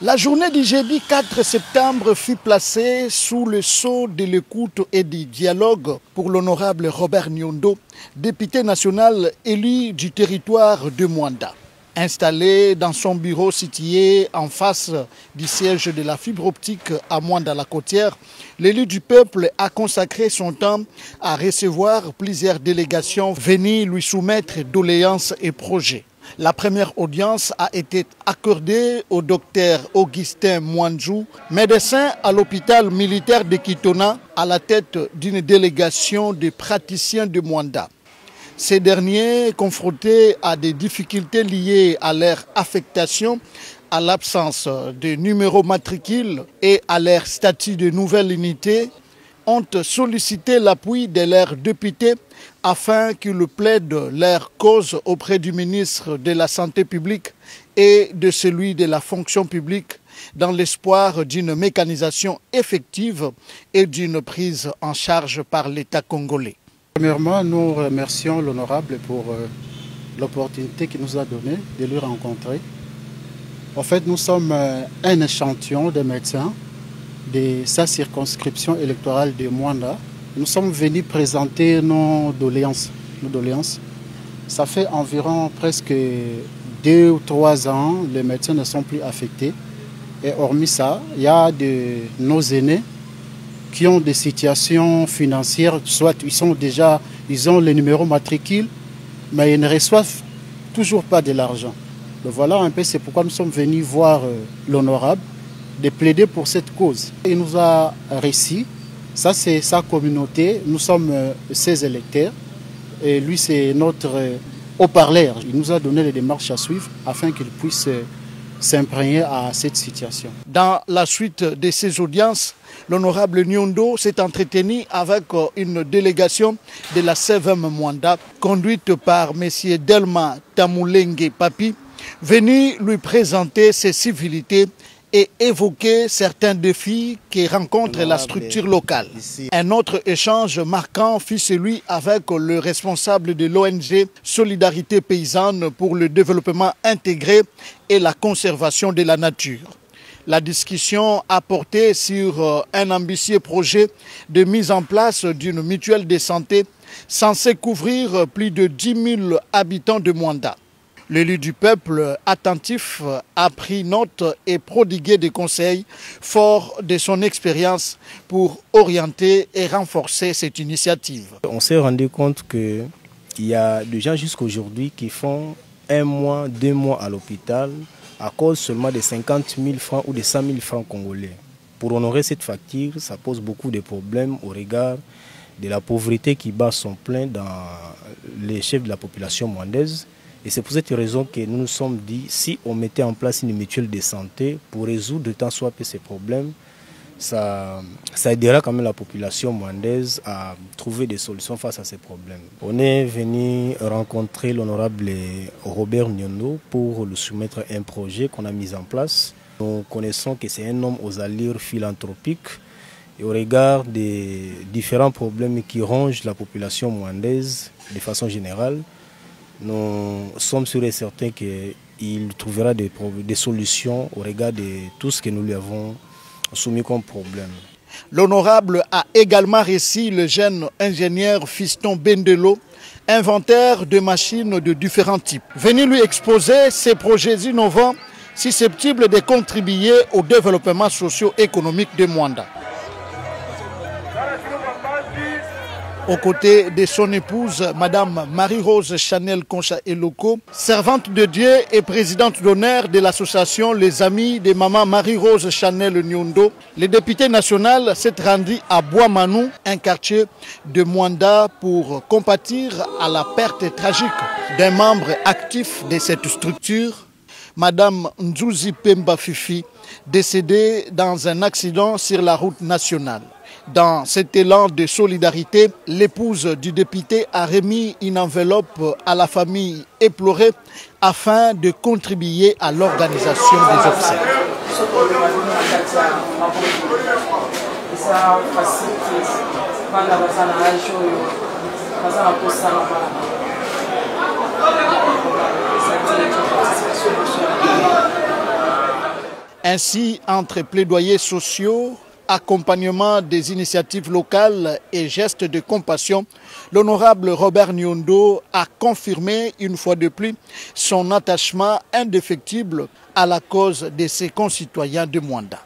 La journée du jeudi 4 septembre fut placée sous le sceau de l'écoute et du dialogue pour l'honorable Robert Nyondo, député national élu du territoire de Mwanda. Installé dans son bureau situé en face du siège de la fibre optique à Mwanda-la-Côtière, l'élu du peuple a consacré son temps à recevoir plusieurs délégations venues lui soumettre doléances et projets. La première audience a été accordée au docteur Augustin Mwanjou, médecin à l'hôpital militaire de Kitona, à la tête d'une délégation de praticiens de Mwanda. Ces derniers, confrontés à des difficultés liées à leur affectation, à l'absence de numéro matricule et à leur statut de nouvelle unité, ont sollicité l'appui de leurs députés afin qu'ils plaident leur cause auprès du ministre de la Santé publique et de celui de la fonction publique dans l'espoir d'une mécanisation effective et d'une prise en charge par l'État congolais. Premièrement, nous remercions l'honorable pour l'opportunité qu'il nous a donnée de le rencontrer. En fait, nous sommes un échantillon de médecins de sa circonscription électorale de Mwanda. Nous sommes venus présenter nos doléances. Ça fait environ presque 2 ou 3 ans, les médecins ne sont plus affectés. Et hormis ça, il y a nos aînés qui ont des situations financières, soit ils ont le numéro matricule, mais ils ne reçoivent toujours pas de l'argent. Voilà un peu, c'est pourquoi nous sommes venus voir l'honorable, de plaider pour cette cause. Il nous a réussi, ça c'est sa communauté, nous sommes ses électeurs, et lui c'est notre haut-parleur. Il nous a donné les démarches à suivre afin qu'il puisse s'imprégner à cette situation. Dans la suite de ces audiences, l'honorable Nyondo s'est entretenu avec une délégation de la CVM Mwanda, conduite par M. Delma Tamoulenge Papi, venu lui présenter ses civilités et évoquer certains défis que rencontre la structure locale. Un autre échange marquant fut celui avec le responsable de l'ONG Solidarité Paysanne pour le développement intégré et la conservation de la nature. La discussion a porté sur un ambitieux projet de mise en place d'une mutuelle de santé censée couvrir plus de 10 000 habitants de Mwanda. L'élu du peuple attentif a pris note et prodigué des conseils forts de son expérience pour orienter et renforcer cette initiative. On s'est rendu compte qu'il y a des gens jusqu'aujourd'hui qui font 1 mois, 2 mois à l'hôpital à cause seulement de 50 000 francs ou de 100 000 francs congolais. Pour honorer cette facture, ça pose beaucoup de problèmes au regard de la pauvreté qui bat son plein dans les chefs de la population mwandaise. Et c'est pour cette raison que nous nous sommes dit, si on mettait en place une mutuelle de santé pour résoudre tant soit peu ces problèmes, ça aidera quand même la population mwandaise à trouver des solutions face à ces problèmes. On est venu rencontrer l'honorable Robert Nyondo pour lui soumettre un projet qu'on a mis en place. Nous connaissons que c'est un homme aux allures philanthropiques et au regard des différents problèmes qui rongent la population mwandaise de façon générale, nous sommes sûrs et certains qu'il trouvera des solutions au regard de tout ce que nous lui avons soumis comme problème. L'honorable a également reçu le jeune ingénieur Fiston Bendelo, inventeur de machines de différents types, venu lui exposer ses projets innovants susceptibles de contribuer au développement socio-économique de Mwanda. Aux côtés de son épouse, Madame Marie-Rose Chanel Concha Eloko, servante de Dieu et présidente d'honneur de l'association Les Amis de Maman Marie-Rose Chanel Nyondo, le député national s'est rendu à Bois-Manou, un quartier de Mwanda, pour compatir à la perte tragique d'un membre actif de cette structure, Madame Nzouzi Pemba Fifi, décédée dans un accident sur la route nationale. Dans cet élan de solidarité, l'épouse du député a remis une enveloppe à la famille éplorée afin de contribuer à l'organisation des obsèques. Ainsi, entre plaidoyers sociaux, accompagnement des initiatives locales et gestes de compassion, l'honorable Robert Nyondo a confirmé une fois de plus son attachement indéfectible à la cause de ses concitoyens de Mwanda.